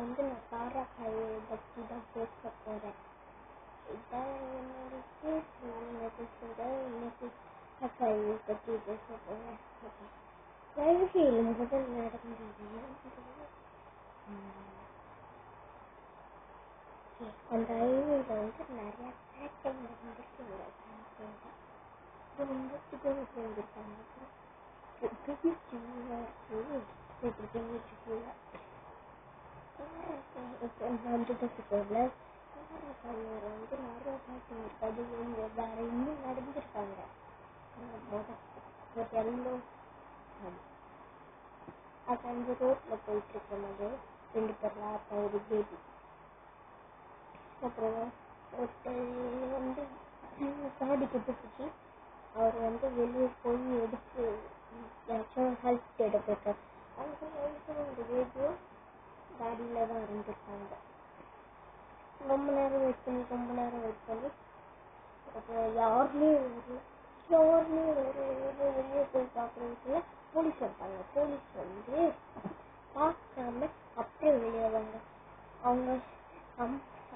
வந்து நான் காராக்காயை பற்றி தான் பேச போகிறேன். இதான் என்னோட இன்னைக்கு காக்காயை பற்றி பேச போகிறேன். வைகையில் முதல் நடந்தது அந்த ஐவியில் வந்து நிறையா சேட்டை நடந்துருக்கு. ரொம்ப புகழ் செஞ்சுருக்காங்க. பெரிய வந்ததுக்குள்ள காராக்காயோட வந்து நிறைய சேட்டை இருக்காது. இவங்க வேற இன்னும் நடந்திருக்காங்க. எல்லோ அது அந்த ரோட்டில் போயிட்டு இருக்கும்போது 2 பேர் லாட்டா ஒரு பேபி, அப்புறம் ஒருத்தர் வந்து காடி கட்டுப்பிடிச்சி அவர் வந்து வெளியே போய் எடுத்து யாச்சும் ஹெல்ப் தேட போயிருக்காரு. அந்த ஒரு பேபியும் காடியில் தான் இருந்திருக்காங்க. ரொம்ப நேரம் வெயிட் பண்ணி அப்புறம் யாருமே வெளியே போய் பார்க்குறதுக்குள்ள போலீஸ் வந்தாங்க. போலீஸ் வந்து பார்க்காம அப்படியே வெளியே வாங்க. அவங்க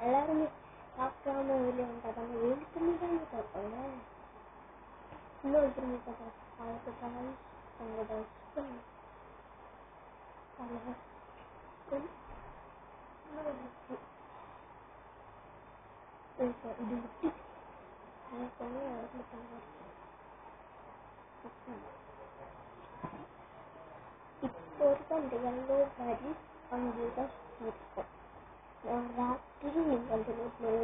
எல்லாருமே பார்க்காம வெளியே வந்தாங்க. எழுத்துமே தான் பார்ப்பாங்க. இன்னொரு திரும்பி பார்த்தாங்க. அவங்களுக்கு தாய் அவங்களோட ஹஸ்பண்ட் இது விட்டு எனக்கு வந்து இப்போ இருக்க அந்த எல்லோ காடி அங்கே தான் இருக்கும். ராத்திரி நீங்கள் அந்த ரோட்டில்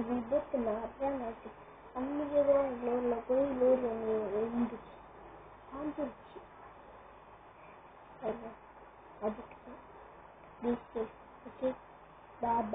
விபத்து நிறையா நடக்குது. அன்றைக்கி தான் லோரில் போய் லோரி ஒன்று எழுந்துச்சு சாஞ்சிருச்சு. அதுக்கு ஓகே பாய்.